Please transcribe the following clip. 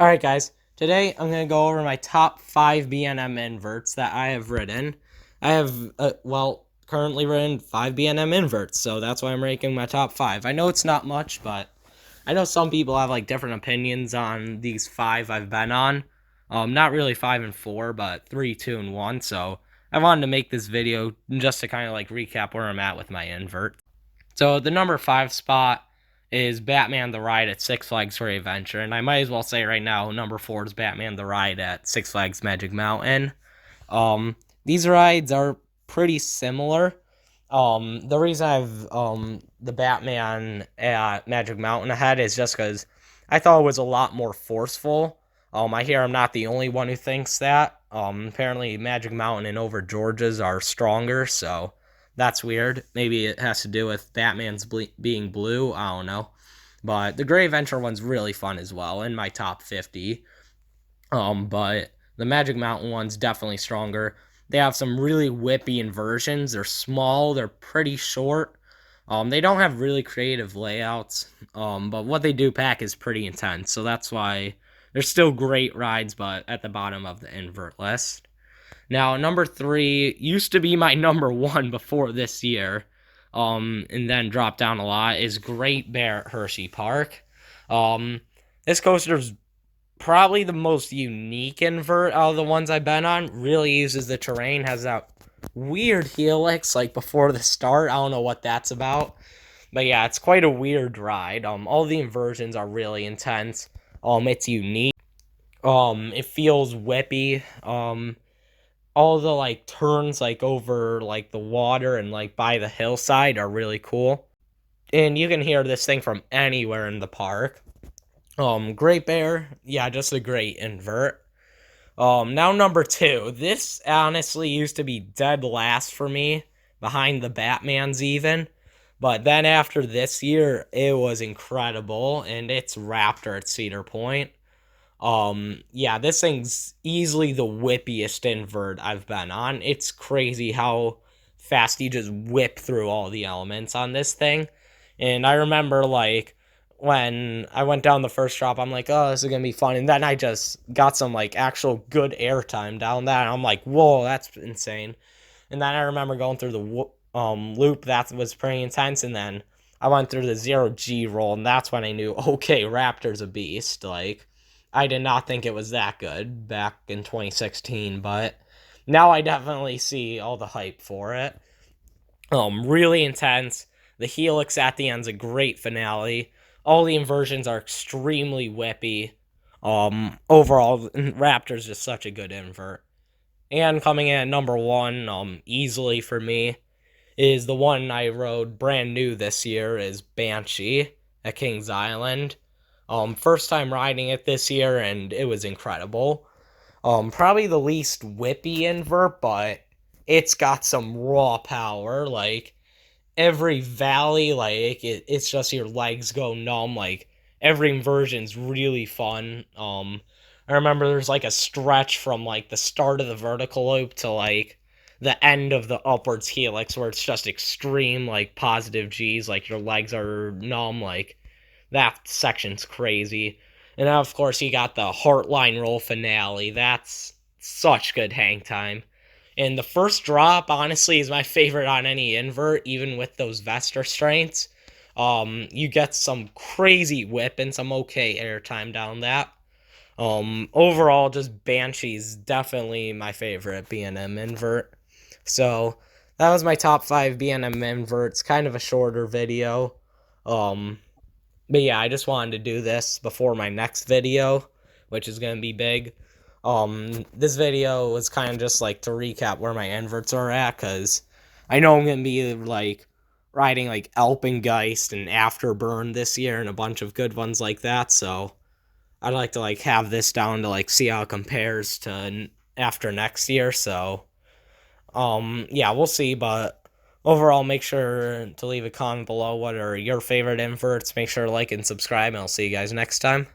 Alright guys, today I'm going to go over my top 5 B M inverts that I have written. I have, currently written 5 B M inverts, so that's why I'm ranking my top 5. I know it's not much, but I know some people have like different opinions on these 5 I've been on. Not really 5 and 4, but 3, 2, and 1, so I wanted to make this video just to kind of like recap where I'm at with my invert. So the number 5 spot is Batman the Ride at Six Flags Great Adventure, and I might as well say right now, number 4 is Batman the Ride at Six Flags Magic Mountain. These rides are pretty similar. The reason I've the Batman at Magic Mountain ahead is just because I thought it was a lot more forceful. I hear I'm not the only one who thinks that. Apparently Magic Mountain and Over George's are stronger, so that's weird. Maybe it has to do with Batman's being blue. I don't know. But the Great Adventure one's really fun as well, in my top 50. But the Magic Mountain one's definitely stronger. They have some really whippy inversions. They're small. They're pretty short. They don't have really creative layouts. But what they do pack is pretty intense. So that's why they're still great rides, but at the bottom of the invert list. Now, number 3 used to be my number 1 before this year, and then dropped down a lot, is Great Bear at Hershey Park. This coaster's probably the most unique invert out of the ones I've been on. Really uses the terrain, has that weird helix, like before the start. I don't know what that's about. But yeah, it's quite a weird ride. All the inversions are really intense. It's unique. It feels whippy. All the like turns like over like the water and like by the hillside are really cool. And you can hear this thing from anywhere in the park. Great Bear, yeah, just a great invert. Now number 2. This honestly used to be dead last for me, behind the Batmans even. But then after this year, it was incredible, and it's Raptor at Cedar Point. Yeah, this thing's easily the whippiest invert I've been on. It's crazy how fast you just whip through all the elements on this thing. And I remember, like, when I went down the first drop, I'm like, oh, this is gonna be fun. And then I just got some, like, actual good airtime down that. And I'm like, whoa, that's insane. And then I remember going through the loop. That was pretty intense. And then I went through the 0G roll, and that's when I knew, okay, Raptor's a beast. Like, I did not think it was that good back in 2016, but now I definitely see all the hype for it. Really intense. The helix at the end's a great finale. All the inversions are extremely whippy. Overall, Raptor's just such a good invert. And coming in at number 1, easily for me, is the one I rode brand new this year, is Banshee at Kings Island. First time riding it this year, and it was incredible. Probably the least whippy invert, but it's got some raw power. Like, every valley, like, it's just your legs go numb. Like, every inversion's really fun. I remember there's, like, a stretch from, like, the start of the vertical loop to, like, the end of the upwards helix where it's just extreme, like, positive G's. Like, your legs are numb, like, that section's crazy. And now, of course, you got the Heartline Roll finale. That's such good hang time. And the first drop, honestly, is my favorite on any invert, even with those Vesta strengths. You get some crazy whip and some okay airtime down that. Overall, just Banshee's definitely my favorite B&M invert. So, that was my top 5 B&M inverts. Kind of a shorter video. But yeah, I just wanted to do this before my next video, which is going to be big. This video was kind of just like to recap where my inverts are at, because I know I'm going to be like riding like Alpengeist and Afterburn this year and a bunch of good ones like that, so I'd like to like have this down to like see how it compares to after next year. So yeah, we'll see, but overall, make sure to leave a comment below what are your favorite inverts. Make sure to like and subscribe, and I'll see you guys next time.